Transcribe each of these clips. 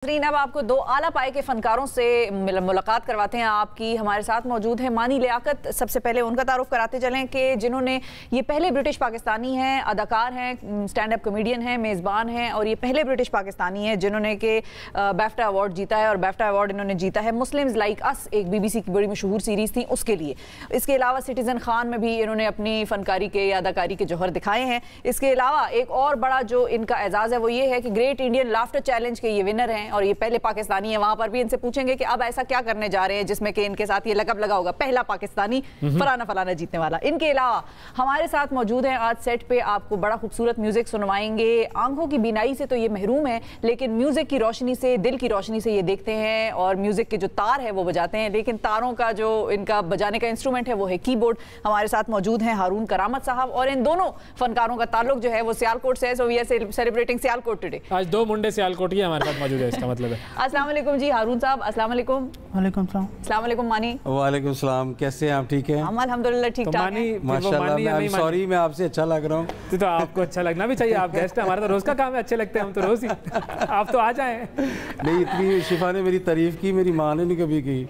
अब आपको दो आला पाए के फनकारों से मुलाकात करवाते हैं। आपकी हमारे साथ मौजूद है मानी लियाकत। सबसे पहले उनका तारुफ कराते चलें कि जिन्होंने ये पहले ब्रिटिश पाकिस्तानी हैं, अदाकार हैं, स्टैंड अप कॉमेडियन हैं, मेज़बान हैं और ये पहले ब्रिटिश पाकिस्तानी हैं जिन्होंने के बैफ्टा अवार्ड जीता है। और बैफ्टा अवार्ड इन्होंने जीता है मुस्लिम्स लाइक अस, एक BBC की बड़ी मशहूर सीरीज़ थी उसके लिए। इसके अलावा सिटीज़न खान में भी इन्होंने अपनी फ़नकारी के या अदाकारी के जौहर दिखाए हैं। इसके अलावा एक और बड़ा जो इनका एजाज़ है वो ये है कि ग्रेट इंडियन लाफ्टर चैलेंज के ये विनर हैं और ये पहले पाकिस्तानी है। वहां पर भी इनसे पूछेंगे कि अब ऐसा क्या करने जा रहे हैं जिसमें कि इनके साथ ये लकब लगा होगा, पहला पाकिस्तानी फलाना फलाना जीतने वाला। इनके अलावा हमारे साथ मौजूद हैं आज सेट पे, आपको बड़ा खूबसूरत म्यूजिक सुनवाएंगे। आंखों की बीनाई से तो ये महरूम है लेकिन म्यूजिक की रोशनी से, दिल की रोशनी से ये देखते हैं और म्यूजिक के जो तार है वो बजाते हैं। लेकिन तारों का जो इनका बजाने का इंस्ट्रूमेंट है वो है कीबोर्ड। हमारे साथ मौजूद हैं हारून करामत साहब और इन दोनों फनकारों का ताल्लुक जो है वो सियालकोट से है। So we are celebrating Sialkot today. आज दो मुंडे सियालकोट ही हमारे साथ मौजूद है, इसका मतलब है। अस्सलाम वालेकुम जी हारून साहब। अस्सलाम वालेकुम। वालेकुम सलाम। अस्सलाम वालेकुम मानी। वालेकुम सलाम। कैसे हैं आप? ठीक हैं? हम अल्हम्दुलिल्लाह ठीक ठाक हैं। माशाल्लाह। सॉरी मैं आपसे अच्छा लग रहा हूँ। तो आपको अच्छा लगना भी चाहिए, आप गेस्ट हैं, हमारा तो रोज का काम है, अच्छे लगते हैं हम तो रोज ही। आप तो आ जाएं। नहीं, इतनी शिफा ने मेरी तारीफ की, मेरी माँ ने नहीं कभी की।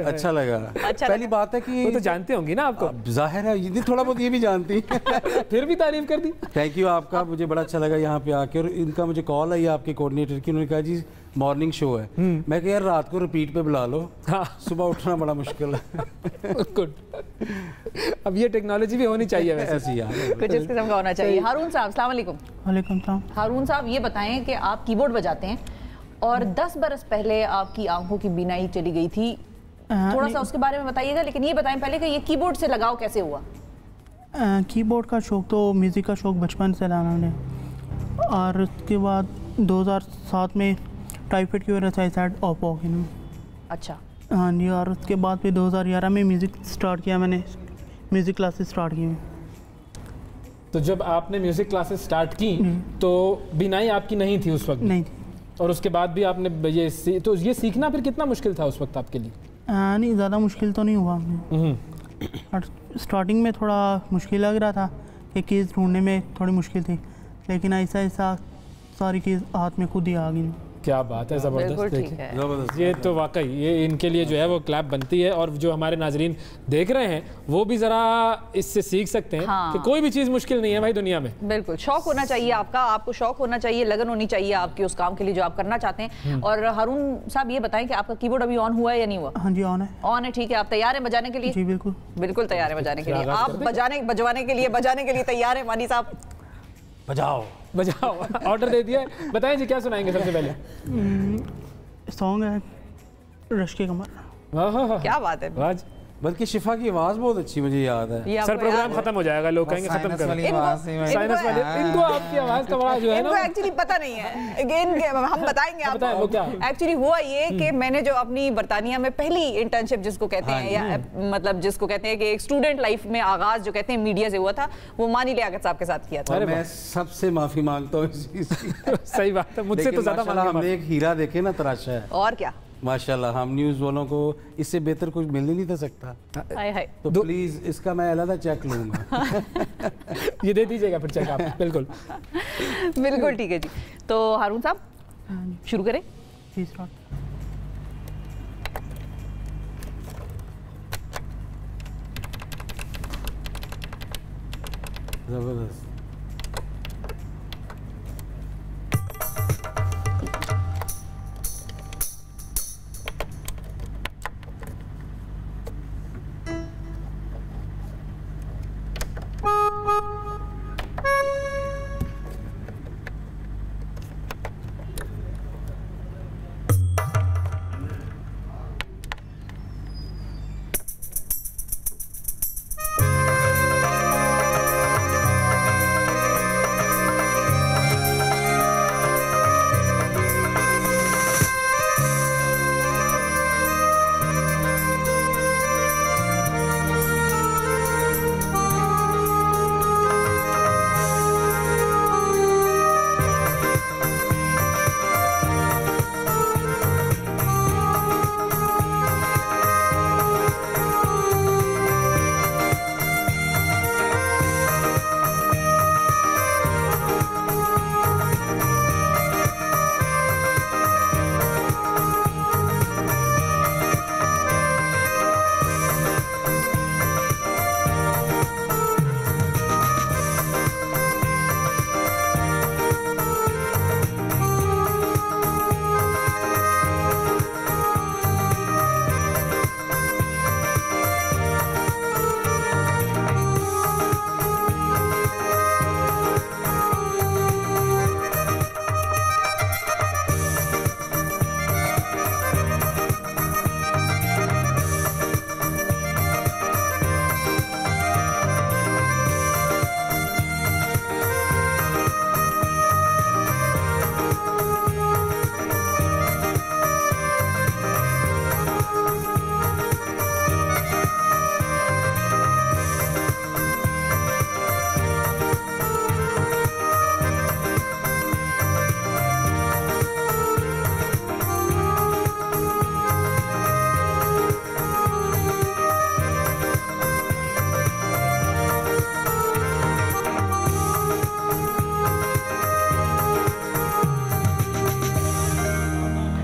अच्छा लगा। अच्छा पहली बात है कि वो तो जानते होंगी ना आपको, जाहिर है ये थोड़ा बहुत ये भी जानती फिर भी तारीफ कर दी। थैंक यू आपका, मुझे बड़ा अच्छा लगा यहाँ पे आके। और इनका मुझे कॉल आई आपके कोऑर्डिनेटर की, उन्होंने कहा जी मॉर्निंग शो है। मैं कहा यार रात को रिपीट पे बुला लो, हाँ। सुबह उठना बड़ा मुश्किल है। गुड। अब ये टेक्नोलॉजी भी होनी चाहिए वैसे। ऐसी यार कुछ इस किस्म का होना चाहिए। हारून साहब अस्सलाम वालेकुम। वालेकुम सलाम। हारून साहब ये बताएं कि आप कीबोर्ड बजाते हैं और 10 बरस पहले आपकी आंखों की बीनाई चली गई थी, थोड़ा सा उसके बारे में बताइएगा। लेकिन ये बताएं पहले कि ये कीबोर्ड से लगाव कैसे हुआ? कीबोर्ड का शौक़ तो म्यूज़िक का शौक़ बचपन से रहा मैंने, और उसके बाद 2007 में टाइफाइड की वजह से आई साइड ऑफ हो गई ना। अच्छा। हाँ जी। और उसके बाद फिर 2011 में म्यूज़िक स्टार्ट किया मैंने, म्यूज़िक क्लासेस स्टार्ट की। तो जब आपने म्यूज़िक क्लासेस स्टार्ट की तो बीनाई आपकी नहीं थी उस वक्त? नहीं थी। और उसके बाद भी आपने ये तो ये सीखना फिर कितना मुश्किल था उस वक्त आपके लिए? नहीं, ज़्यादा मुश्किल तो नहीं हुआ। और स्टार्टिंग में थोड़ा मुश्किल लग रहा था कि कीज़ ढूंढने में थोड़ी मुश्किल थी, लेकिन ऐसा ऐसा सारी कीज़ हाथ में खुद ही आ गई। क्या बात है, ज़बरदस्त। जबरदस्त। ये तो वाकई ये इनके लिए जो है वो क्लैप बनती है। और जो हमारे नाजरीन देख रहे हैं वो भी ज़रा इससे सीख सकते हैं। हाँ। कि कोई भी चीज़ मुश्किल नहीं है भाई दुनिया में। बिल्कुल, शौक होना चाहिए आपका, आपको शौक होना चाहिए, लगन होनी चाहिए आपकी उस काम के लिए जो आप करना चाहते हैं। और हारून साहब ये बताएं कि आपका कीबोर्ड अभी ऑन हुआ है या नहीं हुआ? हाँ जी, ऑन है। ऑन है, ठीक है। आप तैयार हैं बजाने के लिए? जी बिल्कुल। बिल्कुल तैयार है बजाने के लिए। आप बजाने के लिए तैयार है मानी साहब? बजाओ बजाओ। ऑर्डर दे दिया है। बताएं जी क्या सुनाएंगे सबसे पहले? सॉन्ग है रश के कमर। क्या बात है। आज बल्कि शिफा की आवाज़ बहुत अच्छी, मुझे याद है। सर प्रोग्राम खत्म हो जाएगा, लोग कहेंगे खत्म करो। साइनस वाले इनको आपकी आवाज़ का बड़ा जो है ना, इनको एक्चुअली पता नहीं है। अगेन हम बताएंगे आपको। एक्चुअली हुआ ये कि मैंने जो अपनी बरतानिया में पहली इंटर्नशिप जिसको कहते हैं या मतलब जिसको कहते हैं कि एक स्टूडेंट लाइफ में आगाज जो कहते हैं मीडिया से हुआ था, वो मानी लियाकत साहब के साथ किया था। मैं सबसे माफी मांगता हूँ इस चीज़ की। सही बात है, मुझसे तो ज़्यादा मालूम है। हमने एक हीरा देखे ना तराशा है। और क्या माशाल्लाह, हम न्यूज़ वालों को इससे बेहतर कुछ मिल ही नहीं था सकता। हाय हाय। तो प्लीज़ इसका मैं अलग चेक लूँगा। ये दे दीजिएगा फिर चेक आप। बिल्कुल बिल्कुल ठीक है जी। तो हारून साहब शुरू करें। जबरदस्त।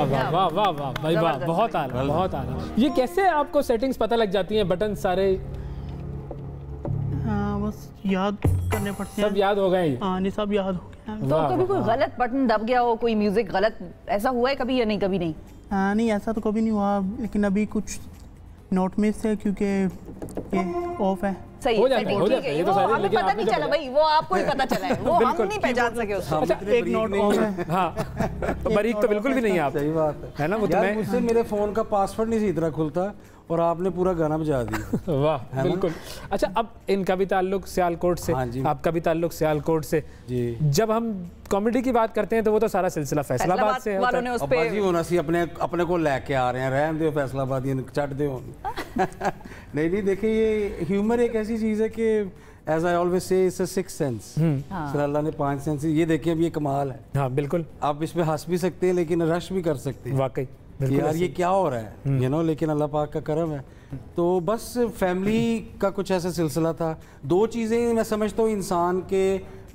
वाह वाह वाह वाह भाई वाह, बहुत आला, बहुत आला। ये कैसे आपको सेटिंग्स पता लग जाती हैं, बटन सारे? हाँ, बस याद करने पड़ते हैं। सब याद हो गए? हाँ नहीं, सब याद हो गया। तो कभी कोई गलत बटन दब गया हो, कोई म्यूजिक गलत, ऐसा हुआ है कभी या नहीं? कभी नहीं? हाँ नहीं, ऐसा तो कभी नहीं हुआ, लेकिन अभी कुछ नोट मिस है क्योंकि ये ऑफ है। सही हो है, जाता है, हो जाता है, ये तो वो सारे, हमें लेकिन पता नहीं चला भाई, वो आपको ही पता चला है, वो हम नहीं पहचान सके उसको। अच्छा, एक नोट ऑफ है। हाँ, बरीक तो बिल्कुल भी नहीं है आप। सही बात है ना, वो तो मैं मुझसे मेरे फोन का पासवर्ड नहीं सही तरह खुलता और आपने पूरा गाना बजा दिया। वाह, बिल्कुल। अच्छा, अब इनका भी ताल्लुक सियालकोट से, हाँ जी। आपका भी ताल्लुक सियालकोट से जी। जब हम कॉमेडी की बात करते हैं तो वो तो सारा सिलसिला फैसलाबाद से होता है। उस पे होना सी अपने को लेके आ रहे हैं, रहन दो फैसलाबादी, चट दो। नहीं देखिए, ये ह्यूमर एक ऐसी चीज़ है कि as I always say it's a sixth sense. Sir अल्लाह ने 5 सेंस, ये देखिए अब ये कमाल है। हाँ बिल्कुल, आप इसमें हंस भी सकते हैं लेकिन रश भी कर सकते हैं। वाकई कि यार ये क्या हो रहा है, यू नो, लेकिन अल्लाह पाक का करम है। तो बस फैमिली का कुछ ऐसा सिलसिला था। 2 चीज़ें मैं समझता हूँ इंसान के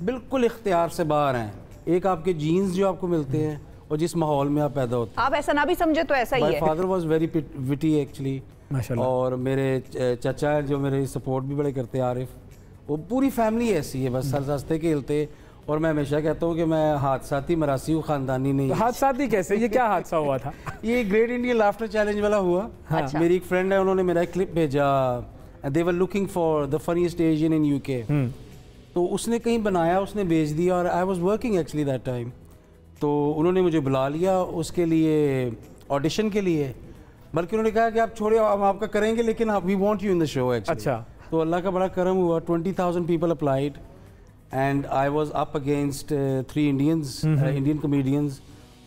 बिल्कुल इख्तियार से बाहर हैं। एक आपके जीन्स जो आपको मिलते हैं और जिस माहौल में आप पैदा होते हैं। आप ऐसा ना भी समझे तो ऐसा ही है। My father was very witty actually, माशाल्लाह। और मेरे चाचा हैं जो मेरे सपोर्ट भी बड़े करते हैं, आरिफ। वो पूरी फैमिली ऐसी है, बस सर हंसते खेलते। और मैं हमेशा कहता हूँ कि मैं हादसाती मरासी हूँ, ख़ानदानी नहीं। हादसाती कैसे? ये क्या हादसा हुआ था? ये ग्रेट इंडियन लाफ्टर चैलेंज वाला हुआ। अच्छा। मेरी एक फ्रेंड है, उन्होंने मेरा एक क्लिप भेजा, they were looking for the funniest Asian in UK. तो उसने कहीं बनाया, उसने भेज दिया, और I was working actually that time. तो उन्होंने मुझे बुला लिया उसके लिए, ऑडिशन के लिए। बल्कि उन्होंने कहा कि आप छोड़िए, हम आपका करेंगे, लेकिन we want you in the show actually. अच्छा। तो अल्लाह का बड़ा करम हुआ, 20,000 people applied and I was up against 3 Indians, Indian comedians.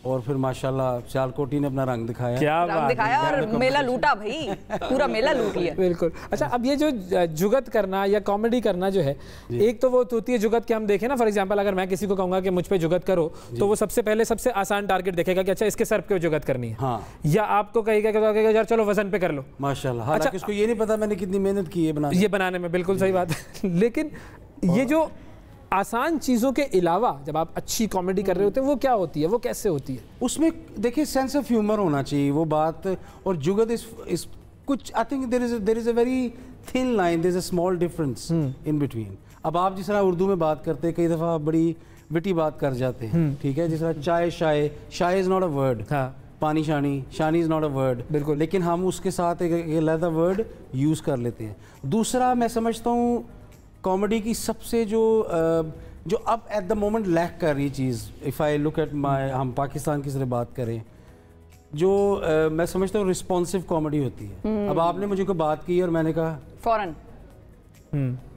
और फिर माशाल्लाह सियालकोटी ने अपना रंग दिखाया। क्या रंग दिखाया और मेला लूटा भाई, पूरा मेला लूट लिया। बिल्कुल। अच्छा, अब ये जो जुगत करना या कॉमेडी करना जो है, एक तो वो होती है जुगत कि हम देखें ना, फॉर एग्जांपल अगर मैं किसी को कहूंगा कि मुझ पे जुगत करो, तो वो सबसे पहले सबसे आसान टारगेट देखेगा कि अच्छा इसके सर पे जुगत करनी है। हाँ। या आपको कहेगा यार चलो वजन पे कर लो, माशाल्लाह। हालांकि उसको ये नहीं पता मैंने कितनी मेहनत की है ये बनाने में। बिल्कुल सही बात है। लेकिन ये जो आसान चीज़ों के अलावा जब आप अच्छी कॉमेडी कर रहे होते हैं, वो क्या होती है, वो कैसे होती है? उसमें देखिए सेंस ऑफ ह्यूमर होना चाहिए, वो बात। और जुगत इस कुछ, I think there is a very thin line, there is a small difference in between. अब आप जिस तरह उर्दू में बात करते हैं, कई दफ़ा बड़ी विटी बात कर जाते हैं, ठीक है, जिस तरह चाय शाय, शाय इज़ नॉट अ वर्ड। हाँ। पानी शानी, शानी इज़ नॉट अ वर्ड। बिल्कुल। लेकिन हम उसके साथ एक अलग वर्ड यूज़ कर लेते हैं। दूसरा, मैं समझता हूँ कॉमेडी की सबसे जो अब एट द मोमेंट लैक कर रही चीज़, if I look at my, हम पाकिस्तान की तरह बात करें, जो मैं समझता हूँ रिस्पॉन्सिव कॉमेडी होती है। अब आपने मुझे कोई बात की और मैंने कहा फौरन,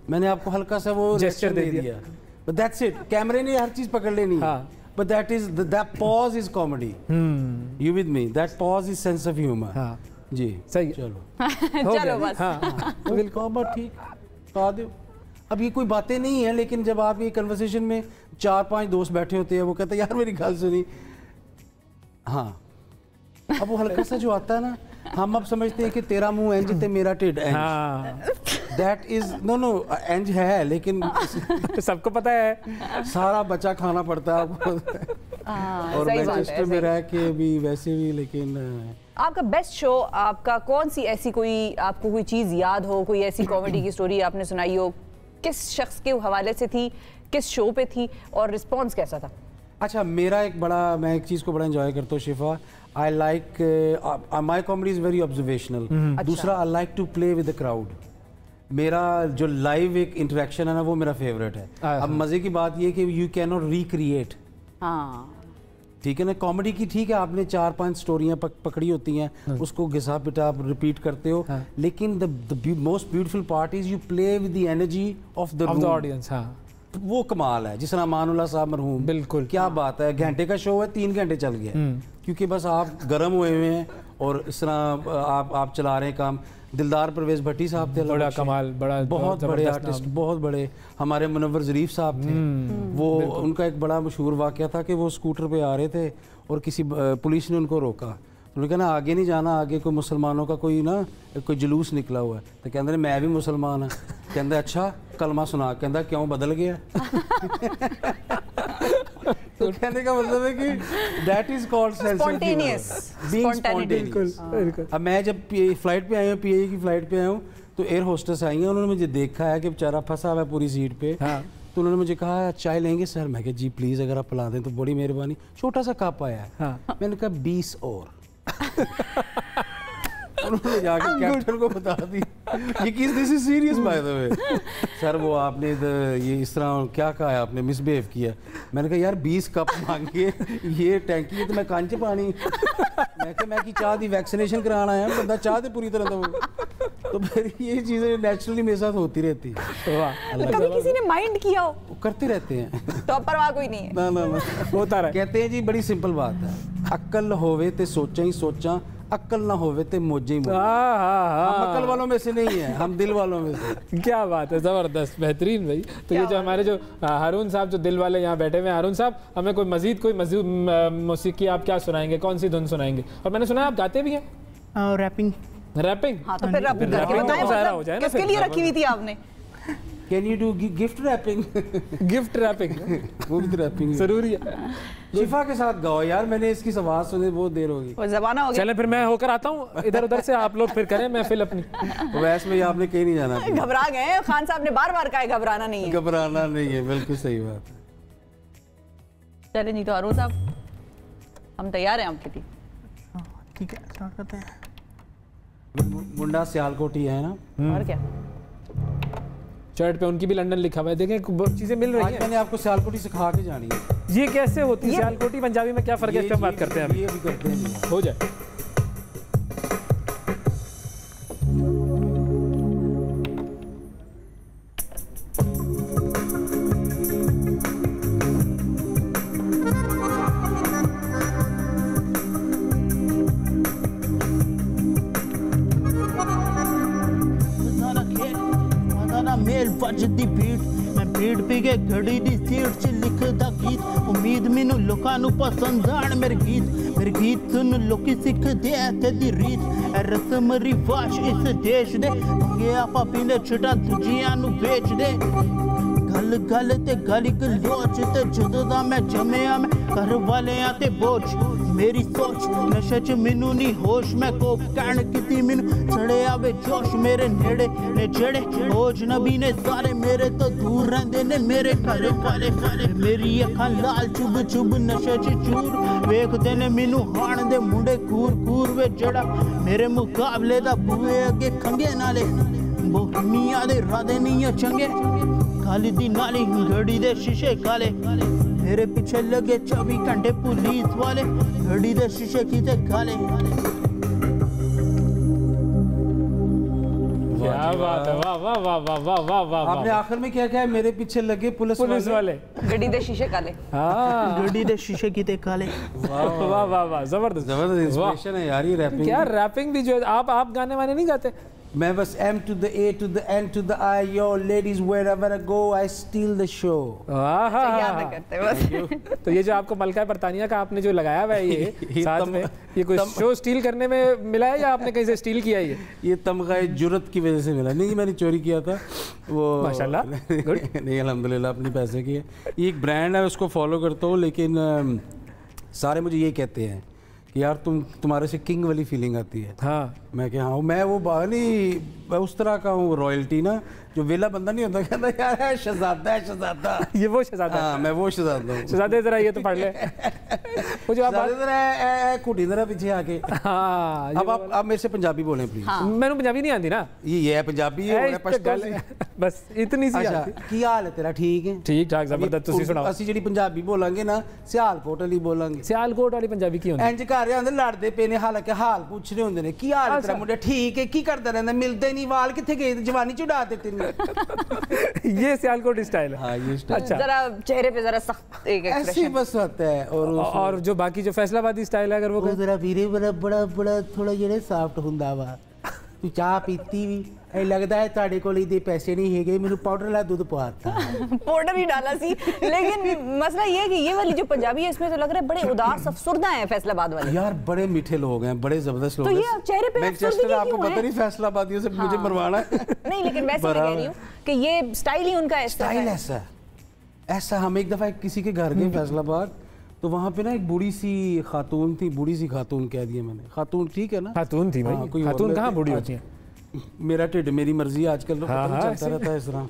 मैंने आपको हल्का सा वो जेस्चर दे दिया, बट दैट्स इट। कैमरे ने हर चीज़ पकड़ लेनी है, but that pause is comedy. You with me? That pause is sense of humour. जी सही। चलो चलो बस। बिल्कुल ठीक, बता दो। अब ये कोई बातें नहीं है, लेकिन जब आप ये कन्वर्सेशन में 4-5 दोस्त बैठे होते हैं, वो कहते हैं यार मेरी गल सुनी, हाँ, अब वो हल्का सा जो आता है ना, हम अब समझते हैं कि तेरा मुंह इंज ते मेरा टिड इंज। दैट इज नो इंज है, लेकिन सबको पता है, सारा बचा खाना पड़ता है आपको। और मैनचेस्टर में रह के भी वैसे भी। लेकिन आपका बेस्ट शो, आपका कौन सी ऐसी कोई आपको कोई चीज़ याद हो, कोई ऐसी कॉमेडी की स्टोरी आपने सुनाई हो, किस शख्स के हवाले से थी, किस शो पे थी और रिस्पॉन्स कैसा था? अच्छा, मेरा एक बड़ा, मैं एक चीज़ को बड़ा एंजॉय करता हूँ Shifa. I like my comedy is very observational. दूसरा, I like to play with the crowd. मेरा जो लाइव एक इंटरेक्शन है ना, वो मेरा फेवरेट है। अब मज़े की बात ये कि यू कैन नॉट रिक्रिएट। हाँ, ठीक है ना, कॉमेडी की ठीक है, आपने 4-5 स्टोरियाँ पकड़ी होती हैं, उसको घिसा पिटा आप रिपीट करते हो। लेकिन the most beautiful part is you play with the energy of the audience. हाँ, वो कमाल है। जिस तरह अमानुल्लाह साहब मरहूम, बिल्कुल क्या बात है, घंटे का शो है, 3 घंटे चल गया, क्योंकि बस आप गर्म हुए हुए हैं और इस तरह आप चला रहे हैं काम। दिलदार परवेज भट्टी साहब थे, बड़ा कमाल, बड़ा बहुत बड़े आर्टिस्ट, बहुत बड़े। हमारे मुनव्वर ज़रीफ साहब थे, वो उनका एक बड़ा मशहूर वाक़या था कि वो स्कूटर पे आ रहे थे और किसी पुलिस ने उनको रोका। उन्होंने कहा ना आगे नहीं जाना, आगे कोई मुसलमानों का कोई जुलूस निकला हुआ है। तो कहते मैं भी मुसलमान हाँ। कहते अच्छा कलमा सुना, कहता क्यों बदल गया। तो कहने का मतलब है कि दैट इज कॉल्ड Spontaneous. बिल्कुल। अब मैं जब फ्लाइट पे आया हूँ, पीए की फ्लाइट पे आया हूँ, तो एयर होस्टेस आई हैं, उन्होंने मुझे देखा है कि बेचारा फंसा हुआ है पूरी सीट पे। हाँ। तो उन्होंने मुझे कहा चाय लेंगे सर? मैं कहा जी प्लीज़, अगर आप पिला दें तो बड़ी मेहरबानी। छोटा सा कप आया है। हाँ। मैंने कहा 20 और। उन्होंने जाके कैप्टन को बता दी ये किस, this is serious by the way sir, वो आपने ये इस तरह क्या कहा है, आपने मिसबिहेव किया। मैंने कहा यार 20 कप मांगे, ये टैंकी है तो मैं कांचे पानी। मैं कहा मैं की चाह दी, वैक्सीनेशन कराना है, बंदा चाह दे पूरी तरह। तो फिर ये चीज़ें नेचुरली मेरे साथ होती रहती है। वाह, कभी किसी ने माइंड किया हो? वो करते रहते हैं, तो परवाह कोई नहीं है। ना ना ना होता रहे। कहते हैं जी बड़ी सिंपल बात है, अक्ल होवे ते सोचा ही सोचा, अक्ल ना होवे ते मोजे ही मोजे। हम अक्ल वालों में से नहीं है, हम दिल वालों में से। क्या बात है, जबरदस्त, बेहतरीन भाई। तो ये जो हमारे जो हारून साहब जो दिल वाले यहाँ बैठे हुए हैं, हारून साहब हमें कोई मजीद मौसीकी आप क्या सुनाएंगे, कौन सी धुन सुनाएंगे? और मैंने सुना है आप गाते भी हैं रैपिंग। रैपिंग? हाँ, तो फिर आप रैपिंग करके तो बताएं, मुजाहरा हो जाए ना किसके फिर। लिए रखी हुई थी आपने? Can you do gift wrapping? Gift wrapping वो भी तो रैपिंग जरूरी है। शिफा के साथ गाओ यार, मैंने इसकी आवाज सुने बहुत देर होगी। वो जमाना हो गया। चले फिर मैं होकर आता हूँ इधर उधर से, आप लोग फिर करें महफिल अपनी। वैसे में आपने कहीं नहीं जाना, घबरा गए हैं, खान साहब ने बार-बार कहा है घबराना नहीं है। घबराना नहीं है, बिल्कुल सही बात है। चले नहीं तो हारून साहब हम तैयार हैं आपके लिए। ठीक है, स्टार्ट करते हैं। मुंडा सियालकोटी है ना, और क्या? शर्ट पे उनकी भी लंदन लिखा हुआ है, देखें चीजें मिल रही आज हैं। मैंने आपको सियालकोटी सिखा के जानी है। ये कैसे होती है सियालकोटी पंजाबी में, क्या फर्क है, इस पे हम बात करते हैं अभी। ये भी करते हैं, हो जाए। ਵੱਜਦੀ ਬੀਟ ਮੈਂ ਬੀਟ ਪੀ ਕੇ ਘੜੀ ਦੀ ਸੀਟ 'ਚ ਲਿਖਦਾ ਗੀਤ ਉਮੀਦ ਮੈਨੂੰ ਲੋਕਾਂ ਨੂੰ ਪਸੰਦ ਆਣ ਮੇਰੇ ਗੀਤ ਸੁਣ ਲੋਕੀ ਸਿੱਖਦੇ ਐ ਤੇਰੀ ਰੀਤ ਐ ਰਸਮ ਰਿਵਾਜ ਇਸ ਦੇਸ਼ ਦੇ ਮੰਗੇ ਆਪਾਂ ਪੀਂਦੇ ਛਟਾ ਦੂਜਿਆਂ ਨੂੰ ਵੇਚਦੇ ਗੱਲ ਗੱਲ ਤੇ ਗਾਲੀ ਗਲੋਚ ਤੇ ਜਦੋਂ ਦਾ ਮੈਂ ਜੰਮਿਆ ਮੈਂ ਘਰ ਵਾਲਿਆਂ ਤੇ ਬੋਝ ਮੇਰੀ ਸੋਚ ਨਸ਼ੇ 'ਚ ਮੈਨੂੰ ਨਹੀਂ ਹੋਸ਼ ਮੈਂ ਕੋਕ ਕਹਿਣ ਕੀਤੀ ਮੈਨੂੰ ਚੜਿਆ ਵੇ ਜੋਸ਼ ਮੇਰੇ ਨੇੜੇ ਨੇ ਜਿਹੜੇ ਉਹ ਅਜਨਬੀ ਨੇ ਸਾਰੇ ਮੇਰੇ ਤੋਂ ਦੂਰ ਰਹਿੰਦੇ ਨੇ ਮੇਰੇ ਘਰ ਵਾਲੇ ਮੇਰੀ ਅੱਖਾਂ ਲਾਲ ਚੁੱਭ ਚੁੱਭ ਨਸ਼ੇ 'ਚ ਚੂਰ ਵੇਖਦੇ ਨੇ ਮੈਨੂੰ ਹਾਣ ਦੇ ਮੁੰਡੇ ਕੂਰ ਵੇ ਜਿਹੜਾ ਮੇਰੇ ਮੁਕਾਬਲੇ ਦਾ ਬੂਏ ਅੱਗੇ ਖੰਗੇ ਨਾਲੇ ਬੋਹਮੀਆਂ ਦੇ ਰਾਦੇ ਨਹੀਂ ਚੰਗੇ काली दी नाली घड़ी दे शीशे काले मेरे पीछे लगे 24 घंटे पुलिस वाले घड़ी दे शीशे कीते काले। क्या बात है, वाह वाह वाह वाह वाह वाह वाह। आपने आखिर में क्या कहा? मेरे पीछे लगे पुलिस वाले गड्डी दे शीशे काले। हाँ, गड्डी दे शीशे कीते काले। वाह वाह वाह वाह, जबरदस्त इंस्पिरेशन है यार ये रैपिंग। क्या रैपिंग भी जो है, आप गाने वाने नहीं गाते? मैं बस M to the A to the N to the I, yo ladies wherever I go I steal the show। याद करते बस। तो ये जो आपको मलका बरतानिया का आपने जो लगाया हुआ है ये साथ में, ये कोई शो स्टील करने में मिला है या आपने कहीं से स्टील किया है? ये तमगा जुर्रत की वजह से मिला, नहीं मैंने चोरी किया था वो। माशाल्लाह। नहीं अल्हम्दुलिल्लाह अपने पैसे की है। ये एक ब्रांड है, उसको फॉलो करता हूँ, लेकिन सारे मुझे ये कहते हैं कि यार तुम्हारे से किंग वाली फीलिंग आती है। हाँ, मैं क्या हाँ, मैं वो नहीं उस तरह का हूँ, रॉयल्टी ना, जो वेला बंदा नहीं होता, कहता यार है शहजादा ये वो शहजादा। हाँ, मैं वो शहजादा हूँ। शहजादे जरा ये तो पढ़ ले वो जो आप कुटी जरा पीछे आके। हाँ, अब आप मेरे से पंजाबी बोलें प्लीज। मैंने पंजाबी नहीं आती ना, ये है पंजाबी है बस इतनी सी। अच्छा, की हाल है तेरा? ठीक है, ठीक ठाक, जबरदस्त। तुसी सुनाओ। ਅਸੀਂ ਜਿਹੜੀ ਪੰਜਾਬੀ ਬੋਲਾਂਗੇ ਨਾ ਸਿਆਲਕੋਟ ਵਾਲੀ ਬੋਲਾਂਗੇ। ਸਿਆਲਕੋਟ ਵਾਲੀ ਪੰਜਾਬੀ ਕੀ ਹੁੰਦੀ? ਇੰਜ ਘਰ ਆਂਦੇ ਲੜਦੇ ਪਏ ਨੇ, ਹਾਲਾਂਕਿ ਹਾਲ ਪੁੱਛ ਰਹੇ ਹੁੰਦੇ ਨੇ, ਕੀ ਹਾਲ ਹੈ ਤੇਰਾ ਮੁੰਡਾ? ਠੀਕ ਹੈ, ਕੀ ਕਰਦਾ ਰਹਿੰਦਾ? ਮਿਲਦੇ ਨਹੀਂ, ਵਾਲ ਕਿੱਥੇ ਗਏ? ਜਵਾਨੀ ਚ ਉਡਾ ਦਿੱਤੇ ਨੇ। ये सियालकोट स्टाइल है। हाँ, ये स्टाइल। अच्छा, जरा चेहरे पे जरा सख्त एक ऐसे ही बस होता है। और जो बाकी जो फैसलाबादी स्टाइल है, अगर वो जरा वीरे बड़ा थोड़ा ਜਿਹੜੇ ਸਾਫਟ ਹੁੰਦਾ ਵਾ, ਤੂੰ ਚਾਹ ਪੀਤੀ ਵੀ ਇਹ लगता है ਤੁਹਾਡੇ ਕੋਲ ਇਹਦੇ ਪੈਸੇ नहीं ਹੈਗੇ, ਮੈਨੂੰ पाउडर वाला दूध पवाता। पाउडर ही डाला सी। लेकिन मसला ये है कि ये वाली जो पंजाबी है इसमें तो लग रहा है बड़े उदास अफसुर्दा हैं फैसलाबाद वाले। यार बड़े मीठे लोग हैं, बड़े जबरदस्त लोग हैं। तो ये चेहरे पे मैनचेस्टर आपको पता नहीं फैसलाबादियों से मुझे मरवाना है। नहीं, लेकिन वैसे मैं कह रही हूँ कि ये स्टाइल ही उनका स्टाइल ऐसा हम एक दफा किसी के घर गए फैसलाबाद, तो वहाँ पे ना एक बूढ़ी सी खातून थी, बूढ़ी सी खातून कह दिया मैंने, खातून ठीक है ना, खातून थी भाई, कोई खातून कहाँ बूढ़ी होती है। मेरा ढिड मेरी मर्जी आजकल चलता रहता है इस तरह।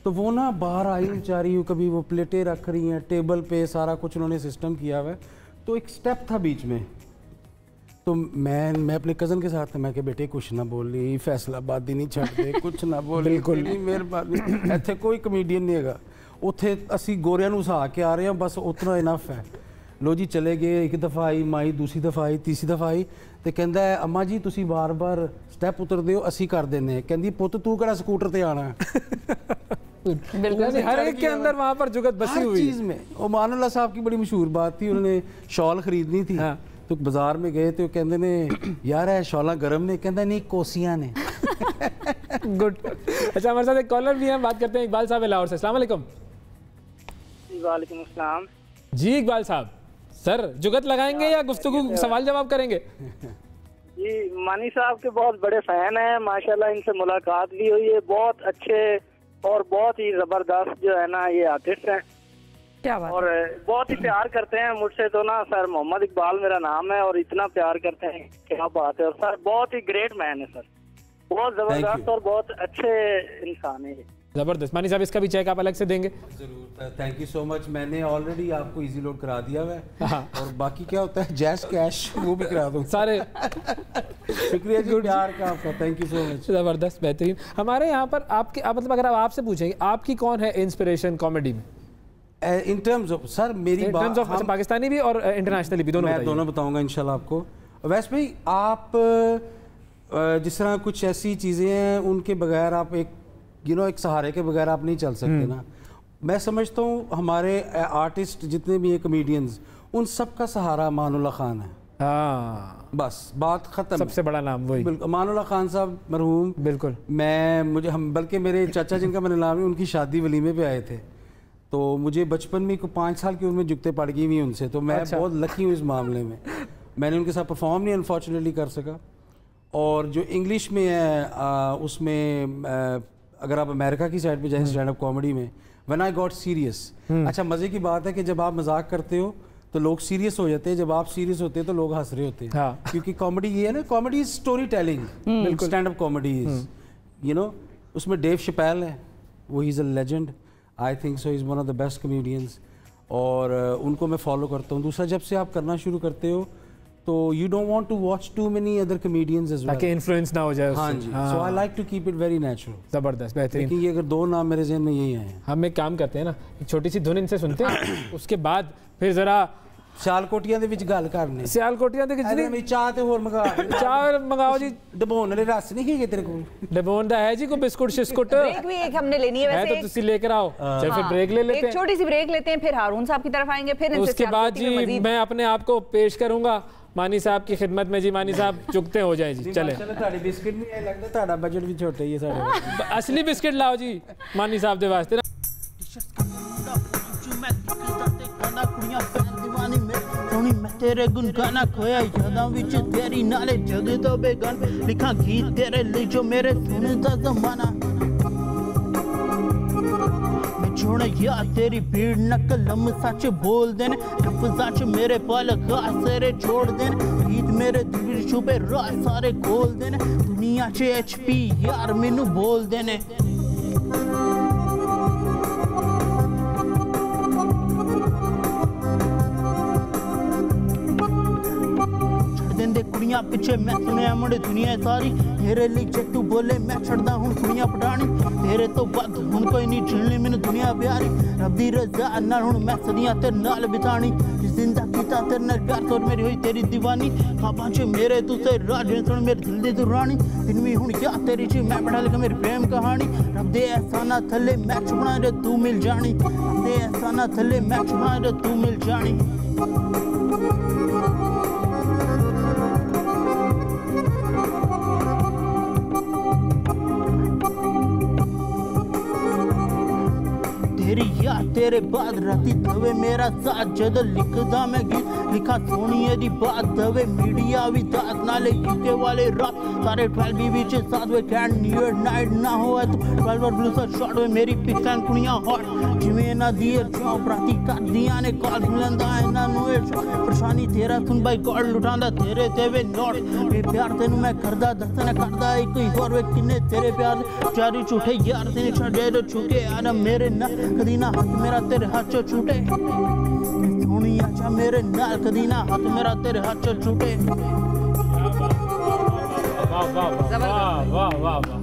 तो वो ना बाहर आई बेचारी, कभी वो प्लेटें रख रही हैं टेबल पे, सारा कुछ उन्होंने सिस्टम किया हुआ है। तो एक स्टेप था बीच में, तो मैं अपने कज़न के साथ था, मैं कि बेटे कुछ ना बोल रही, फैसलाबादी नहीं छड़ दे, कुछ ना बोल बिल्कुल मेहरबानी, इत्थे कोई कमेडियन नहीं हैगा, उत्थे असी गोरियां नूं सहा के आ रहे हैं, बस उतना इनफ है। लो जी चले गए, एक दफ़ा आई माई, दूसरी दफ़ा आई, तीसरी दफ़ा आई, तो कहता है अम्मा जी तुसी बार बार स्टैप उतरदे हो, असी कर देने, कहती पुत तू केड़ा स्कूटर ते आना है। बिल्कुल हर एक के अंदर वहाँ पर जुगत बसी हुई चीज़ में। और मानुल्लाह साहब की बड़ी मशहूर बात थी, उन्होंने शॉल खरीदनी थी, तो बाजार में गए तो कहते ने यार है शॉला गर्म ने, कहता नहीं कोसियां ने। गुड। अच्छा हमारे साथ एक कॉलर भी है, बात करते हैं इकबाल साहब लाहौर से। अस्सलाम वालेकुम। वालेकुम अस्सलाम जी इकबाल साहब, सर जुगत लगाएंगे या गुफ्तगू सवाल जवाब करेंगे? जी मानी साहब के बहुत बड़े फैन हैं माशाल्लाह, इनसे मुलाकात भी हुई है, बहुत अच्छे और बहुत ही जबरदस्त जो है ना ये आर्टिस्ट हैं, क्या बात, और बहुत ही प्यार करते हैं मुझसे। तो ना सर मोहम्मद इकबाल मेरा नाम है और इतना प्यार करते हैं, क्या बात है। और सर बहुत ही ग्रेट मैन है सर, बहुत जबरदस्त और बहुत अच्छे इंसान है। जबरदस्त। मानी साहब इसका भी चेक आप अलग से देंगे? जरूर, थैंक यू सो मच। मैंने ऑलरेडी आपको इजी लोड करा दिया हुआ है, और बाकी क्या होता है जैस कैश वो भी करा दूँ सारे। शुक्रिया जी प्यार का आपका, थैंक यू सो मच। जबरदस्त, बेहतरीन। हमारे यहाँ पर आपके मतलब अगर आप आपसे पूछेंगे आपकी कौन है इंस्पिरेशन कॉमेडी में? इन टर्म्स ऑफ सर मेरी बात पाकिस्तानी भी और इंटरनेशनली भी, मैं दोनों बताऊंगा इंशाल्लाह आपको। वैसे भाई आप जिस तरह कुछ ऐसी चीज़ें हैं उनके बगैर आप एक एक सहारे के बगैर आप नहीं चल सकते ना। मैं समझता हूँ हमारे आर्टिस्ट जितने भी हैं कमेडियंस, उन सब का सहारा मानुल्लाह खान है। हाँ बस बात खत्म, सबसे बड़ा नाम वही। बिल्कुल मानुल्लाह खान साहब मरहूम। बिल्कुल। हम बल्कि मेरे चाचा जिनका मैंने नाम है, उनकी शादी वलीमे पे आए थे, तो मुझे बचपन में 5 साल की उम्र में जुगते पड़ गई हुई उनसे, तो मैं बहुत लकी हूँ इस मामले में। मैंने उनके साथ परफॉर्म नहीं अनफॉर्चुनेटली कर सका। और जो इंग्लिश में है उसमें अगर आप अमेरिका की साइड पे जाएं स्टैंड अप कॉमेडी में, व्हेन आई गॉट सीरियस। अच्छा मज़े की बात है कि जब आप मजाक करते हो तो लोग सीरियस हो जाते हैं, जब आप सीरियस होते हैं तो लोग हंस रहे होते हैं। हाँ। क्योंकि कॉमेडी ये है ना, comedy is story telling, stand up comedy is उसमें डेव शपैल है, वो he is a legend, I think so is one of the best comedians, और उनको मैं फॉलो करता हूँ। दूसरा, जब से आप करना शुरू करते हो तो you don't want to watch too many other comedians as well, ताकि इन्फ्लुएंस ना हो जाए। हाँ जी, so I like to keep it very natural. जबरदस्त, बेहतरीन। लेकिन ये अगर 2 नाम मेरे ज़हन में यही हैं। हम एक काम करते हैं ना, एक छोटी सी धुन इनसे सुनते हैं, उसके बाद फिर जरा सियालकोटियां दे विच गल करनी। सियालकोटियां दे कितनी मेरी चाह ते होर मंगा, चाह मंगाओ जी। डबोन वाले रस नहीं है तेरे को? डबोन दा है जी, कोई बिस्कुट शिस्कुट ब्रेक भी एक हमने लेनी है वैसे, तो तुसी लेकर आओ। चल फिर ब्रेक ले लेते हैं, एक छोटी सी ब्रेक लेते हैं, फिर हारून साहब की तरफ आएंगे, फिर उसके बाद जी मैं अपने आप को पेश करूंगा मानी साहब की खिदमत में। जी मानी साहब चुकते हो जाए जी। चले बिस्किट नहीं लगता, ताड़ा बजट भी छोटा ही है साढ़े। असली बिस्किट लाओ जी मानी साहब दे वास्ते। मैं तेरे गुन गाना खोया यादां विच तेरी नाले जग तो बेगान, लिखा गीत तेरे लिए जो मेरे सुनता जमाना। मैं छोड़ यार तेरी भीड़ न कलम सच बोल देने, लफ्ज़ां च मेरे पल गासरे छोड़ देने, गीत मेरे दिल विच छुपे राज सारे खोल देने, दुनिया च HP यार मैनू बोल देने। कुड़ियां पिछे मैं सुनिया मुड़े दुनिया सारी, तेरे लिए जट्टू बोले मैं छड़दा हूं कुड़ियां पटानी, तेरे तो बद हुन कोई नहीं झिलनी मैनू दुनिया प्यारी, रब दी रज़ा नाल हुन मैं सदियां तेरे नाल बितानी, जिस दिन दा कीता तेरे नाल प्यार तो मेरी होई तेरी दीवानी, ख्वाबां च मेरे तू ते राज सुन मेरे दिल दी तू रानी, दिन भी हुन क्या तेरी च मैं पढ़ा लिखा मेरी प्रेम कहानी, रब दे एहसाना थल्ले मैं छुपना रे तू मिल जानी, रब दे एहसाना थल्ले मैं छुपना रे तू मिल जानी। तेरे बाद राती दवे मेरा साथ जद लिखदा मैं गीत लिखा सोनिए दी बात दवे मीडिया भी दात नाले यूके वाले रात सारे 12 बीच साथ वे कैन न्यू नाइट ना होए तो 12 और ब्लू शॉट वे मेरी पिक्चर कुड़ियां हॉट जिवें ना दिए जाओ प्राती कर दिया ने कॉल मिलंदा है ना नु परेशानी तेरा सुन भाई कॉल लुटांदा तेरे तेवे नोट ए प्यार तेनु मैं करदा दर्शन करदा एक ही और वे किन्ने तेरे प्यार चारी झूठे यार तेने छड़े दो छुके आना मेरे ना कदी ना हाथ मेरा तेरे हाथ चो छूटे सोनी आजा मेरे नाल कदी ना हाथ मेरा तेरे हाथ चो छूटे। वाह वाह वाह वाह वाह वाह,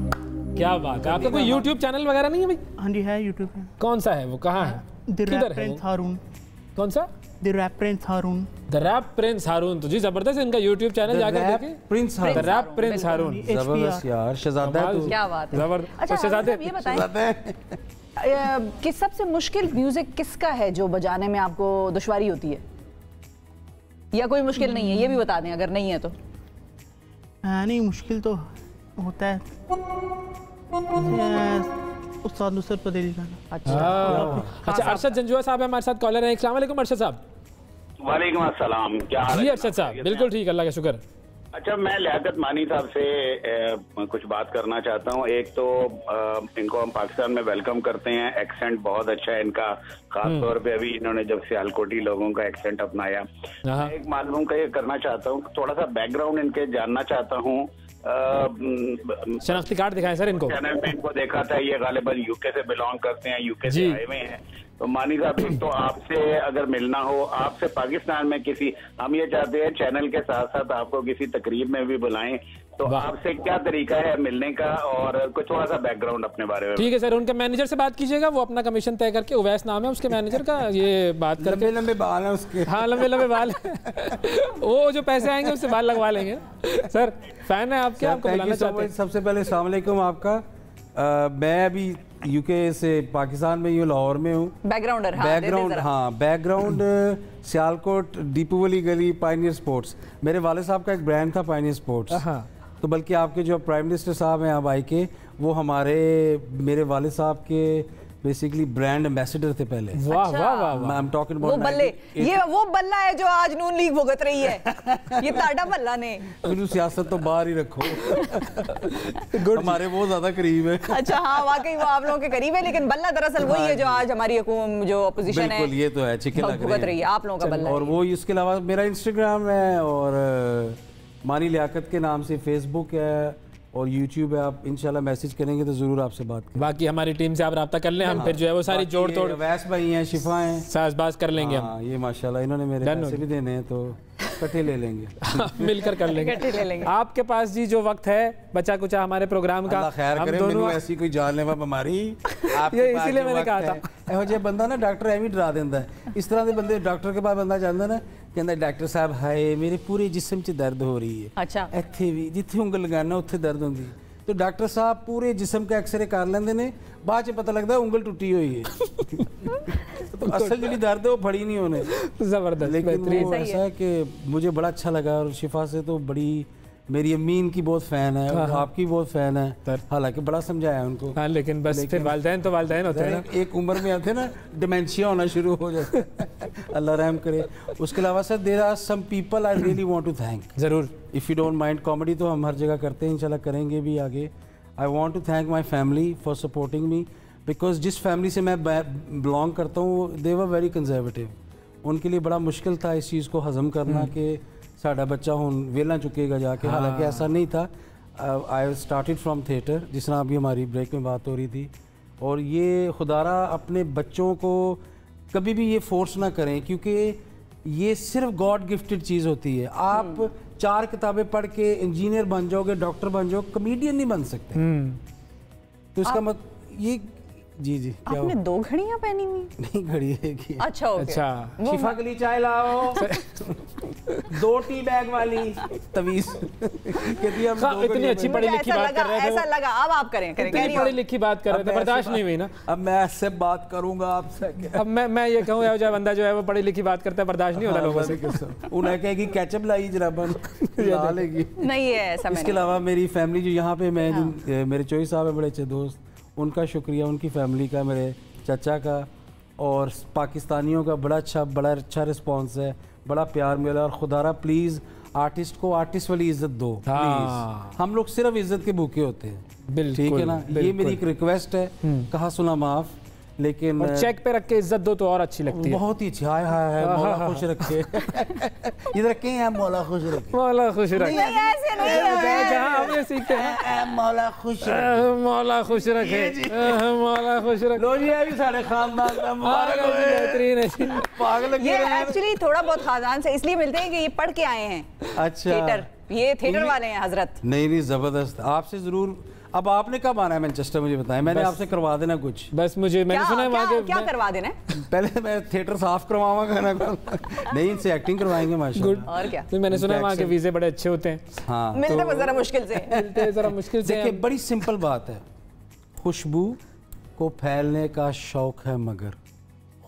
क्या बात है। आपका कोई YouTube चैनल वगैरह नहीं है भाई? हाँ जी है YouTube पे। कौन सा है वो, कहाँ है, किधर है वो? हारून। कौन सा? The rap prince Haroon. The rap prince Haroon, तो जी जबरदस्त इनका YouTube चैनल जाकर देखें। Prince the rap prince Haroon, जबरदस्त यार, शहजादा है तू। क्या बात है, जबरदस्त। अच्छा शहजादे, ये बताएं कि सबसे मुश्किल म्यूजिक किसका है जो बजाने में आपको दुश्वारी होती है, या कोई मुश्किल नहीं है, ये भी बता दें अगर नहीं है तो। नहीं मुश्किल तो होता है उस्ताद नुसरत पटेल का। अच्छा अरशद जंजुआ साहब हमारे साथ कॉलर हैं। अस्सलाम वालेकुम अरशद साहब। वालेकुम अस्सलाम, क्या हाल है? जी अरशद साहब बिल्कुल ठीक, अल्लाह का शुक्र। अच्छा, मैं लियाकत मानी साहब से कुछ बात करना चाहता हूँ। एक तो इनको हम पाकिस्तान में वेलकम करते हैं, एक्सेंट बहुत अच्छा है इनका, खास तौर पे अभी इन्होंने जब सियालकोटी लोगों का एक्सेंट अपनाया। मैं एक मालूम का ये करना चाहता हूँ, थोड़ा सा बैकग्राउंड इनके जानना चाहता हूँ। शनाख्ती कार्ड दिखाएं सर इनको। चैनल में इनको देखा था, ये गालिबन यूके से बिलोंग करते हैं, यूके से आए हुए हैं। तो मानी साहब, एक तो आपसे अगर मिलना हो, आपसे पाकिस्तान में किसी, हम ये चाहते हैं चैनल के साथ साथ आपको किसी तकरीब में भी बुलाएं, तो आपसे क्या तरीका है मिलने का, और कुछ थोड़ा सा बैकग्राउंड अपने बारे में। ठीक है सर, उनके मैनेजर से बात कीजिएगा, वो अपना कमीशन तय करके, उवैस नाम है उसके मैनेजर का, ये बात करके। लंबे लंबे बाल हैं उसके। हाँ लंबे लंबे बाल वो जो पैसे आएंगे उससे बाल लगवा लेंगे। सर फैन है आपके, आपको बुलाना चाहते हैं। सबसे पहले अस्सलाम वालेकुम आपका। मैं अभी यूके से पाकिस्तान में ही हूँ, लाहौर में हूँ। बैकग्राउंडर, बैकग्राउंड सियालकोट दीपूवली गली पायनियर स्पोर्ट्स, मेरे वाले साहब का एक ब्रांड था पायनियर स्पोर्ट्स। तो बल्कि आपके जो प्राइम मिनिस्टर साहब हैं अब आई के, वो मेरे वाले साहब के बेसिकली ब्रांड एम्बेसडर थे पहले। वाह वाह वाह, आई एम टॉकिंग वो बल्ले, ये वो बल्ला है जो आज नून लीग भुगत रही है, ये ताड़ा बल्ला ने। तो सियासत तो बाहर ही रखो, हमारे वो ज्यादा करीब है। अच्छा हाँ, वाकई वो आप लोगों के करीब है, लेकिन बल्ला दरअसल वही है जो आज हमारी जो अपोजिशन है, ये तो है, चिके लग भुगत रही है, आप लोगों का बल्ला। और वो इसके अलावा मेरा इंस्टाग्राम है, और मानी लियाकत के नाम से फेसबुक है, और YouTube है। आप इंशाल्लाह मैसेज करेंगे तो जरूर आपसे बात करेंगे। बाकी हमारी टीम से आप रब्ता कर लें, हम फिर जो है वो सारी जोड़ तोड़, वैस भाई हैं, शिफा हैं, साजबाज कर लेंगे हम। ये माशाल्लाह इन्होंने मेरे पैसे भी देने हैं, तो इकट्ठे ले लेंगे। मिलकर कर लेंगे। आपके पास जी जो वक्त है बचा कुचा हमारे प्रोग्राम का, खैर करे, दोनों ऐसी कोई जानलेवा बीमारी इसीलिए मैंने कहा था, ਇਹੋ ਜਿਹਾ ਬੰਦਾ ਨਾ ਡਾਕਟਰ ਐਵੇਂ ਡਰਾ ਦਿੰਦਾ ਹੈ। ਇਸ ਤਰ੍ਹਾਂ ਦੇ ਬੰਦੇ ਡਾਕਟਰ ਕੇ ਪਾਸ ਬੰਦਾ ਜਾਂਦਾ ਨਾ, ਕਹਿੰਦਾ ਡਾਕਟਰ ਸਾਹਿਬ ਹਾਏ ਮੇਰੇ ਪੂਰੇ ਜਿਸਮ 'ਚ ਦਰਦ ਹੋ ਰਹੀ ਹੈ। ਅੱਛਾ, ਇੱਥੇ ਵੀ ਜਿੱਥੇ ਉਂਗਲ ਲਗਾਣਾ ਉੱਥੇ ਦਰਦ ਹੁੰਦੀ ਹੈ। तो डॉक्टर साहब पूरे जिस्म का एक्सरे कर लेंगे ने, बाद च पता लगता है उंगल टूटी हुई है। तो असल जी दर्द है वो फड़ी नहीं होने। जबरदस्त, लेकिन वो ऐसा है कि मुझे बड़ा अच्छा लगा, और शिफा से तो बड़ी, मेरी अम्मी इनकी बहुत फैन है, और आपकी बहुत फैन है, हालांकि बड़ा समझाया उनको। हाँ, लेकिन बस फिर वालिदैन तो वालिदैन होते हैं ना, एक उम्र में आते ना डिमेंशिया होना शुरू हो जाता है। अल्लाह रहम करे। उसके अलावा sir there are some people I really want to thank. जरूर, if you don't mind, comedy तो हम हर जगह करते हैं, इंशाल्लाह करेंगे भी आगे। I want to thank my family for supporting me, because जिस फैमिली से मैं बिलोंग करता हूँ दे वर वेरी कंजर्वेटिव। उनके लिए बड़ा मुश्किल था इस चीज़ को हज़म करना कि साडा बच्चा हुन वेला चुकेगा जाके। हालांकि ऐसा नहीं था। आई स्टार्टेड फ्रॉम थिएटर, जिस तरह अभी हमारी ब्रेक में बात हो रही थी, और ये खुदारा अपने बच्चों को कभी भी ये फोर्स ना करें, क्योंकि ये सिर्फ गॉड गिफ्टेड चीज़ होती है। आप 4 किताबें पढ़ के इंजीनियर बन जाओगे, डॉक्टर बन जाओगे, कॉमेडियन नहीं बन सकते। तो इसका मतलब ये, जी जी क्या आपने 2 घड़ियां पहनी हुई? नहीं, घड़ी है कि अच्छा ओके। अच्छा, शिफा के लिए चाय लाओ 2 टी बैग वाली तवीज। कहती है हम इतनी अच्छी पढ़ी लिखी बात कर रहे थे, ऐसा लगा अब आप करें इतनी पढ़ी लिखी बात कर रहे थे, बर्दाश्त नहीं हुई ना। अब मैं ऐसे बात करूंगा आपसे, अब मैं ये कहूँ जो बंदा जो है वो पढ़ी लिखी बात करता है, बर्दाश्त नहीं होता लोगों से। उन्हें कहेगी केचप लाई जराबन ला लेगी, नहीं है ऐसा। इसके अलावा मेरी फैमिली जो यहाँ पे, मैं मेरे चोई साहब है बड़े अच्छे दोस्त, उनका शुक्रिया, उनकी फैमिली का, मेरे चाचा का, और पाकिस्तानियों का बड़ा अच्छा रिस्पांस है, बड़ा प्यार मिला। और खुदारा प्लीज़ आर्टिस्ट को आर्टिस्ट वाली इज्जत दो प्लीज़। हम लोग सिर्फ इज्जत के भूखे होते हैं, ठीक है ना। ये मेरी एक रिक्वेस्ट है, कहा सुना माफ़, लेकिन चेक पे रख के इज्जत दो तो और अच्छी लगती है। बहुत ही अच्छी। हाय हाय हाय, मौला खुश रखे। इधर रखे हैं, मौला खुश रखे, मौला खुश रखे। नहीं, ऐसे नहीं है। जहाँ हमने सीखते हैं मौला खुश रखे, मौला खुश रखे, मौला खुश रखे। लो जी अभी साढ़े खानदान का बेहतरीन है। पागल ये एक्चुअली थोड़ा बहुत खानदान से इसलिए मिलते हैं कि ये पढ़ के आए हैं। अच्छा, थिएटर, ये थिएटर वाले हैं हजरत। नहीं जबरदस्त। आपसे जरूर, अब आपने कब आना है मैनचेस्टर मुझे बताएं, मैंने आपसे करवा देना कुछ। बस मैंने सुना है वहाँ के क्या करवा देना है? पहले मैं थिएटर साफ करवाऊंगा ना, नहीं इनसे एक्टिंग करवाएंगे माशाल्लाह। और क्या? तो मैंने सुना है वहाँ के वीजे बड़े अच्छे होते हैं। हाँ, मिलते हैं जरा मुश्किल से। मिलते हैं जरा मुश्किल से। देखिए बड़ी सिंपल बात है, खुशबू को फैलने का शौक है मगर,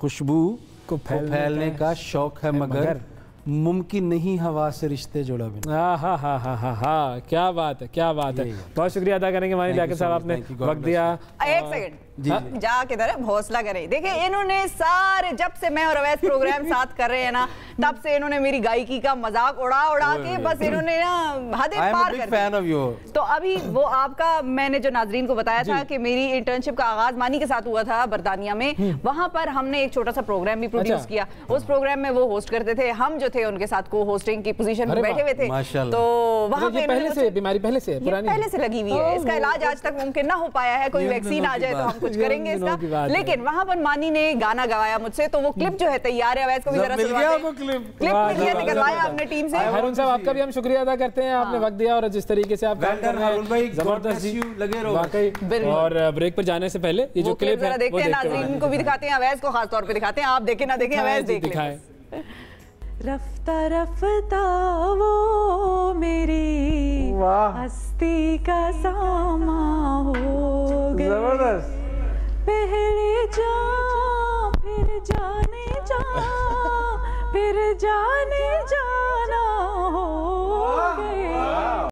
खुशबू को फैलने का शौक है मगर मुमकिन नहीं हवा से रिश्ते जोड़ा बिना। हाँ, क्या बात है, क्या बात है। बहुत शुक्रिया अदा करेंगे मानी लियाकत साहब, आपने वक्त दिया। एक सेकंड जा के तरह हौसला करें। देखिए इन्होंने सारे, जब से मैं और अवैध प्रोग्राम साथ कर रहे हैं ना, तब से इन्होंने मेरी गायकी का मजाक उड़ा के बस इन्होंने ना हदें पार कर दी। तो अभी वो आपका, मैंने जो नाजरीन को बताया था कि मेरी इंटर्नशिप का आगाज मानी के साथ हुआ था बरतानिया में, वहां पर हमने एक छोटा सा प्रोग्राम भी प्रोड्यूस किया। उस प्रोग्राम में वो होस्ट करते थे, हम जो थे उनके साथ को होस्टिंग की पोजीशन में बैठे हुए थे। तो वहां पे पहले से बीमारी पहले से लगी हुई है, इसका इलाज आज तक मुमकिन ना हो पाया है। कोई वैक्सीन आ जाए तो हम कुछ करेंगे इसका। लेकिन वहां पर मानी ने गाना गवाया मुझसे, तो वो क्लिप जो है तैयार है, अवैध को भी जरा क्लिप निकलवाया हमने टीम से। हारून साहब आपका भी हम शुक्रिया अदा करते हैं, आपने वक्त दिया और जिस तरीके से आप जबरदस्त वाकई। और ब्रेक पर जाने से पहले ये जो क्लिप है देखते हैं, नाज़रीन को भी दिखाते हैं, अवैध को खास तौर पे दिखाते हैं। आप देखें ना देखें, अवैध देख लें। रफ्ता रफ्ता वो मेरी हस्ती का सामा हो गए, जबरदस्त। पहले जा फिर जाने जा, फिर जाने जा।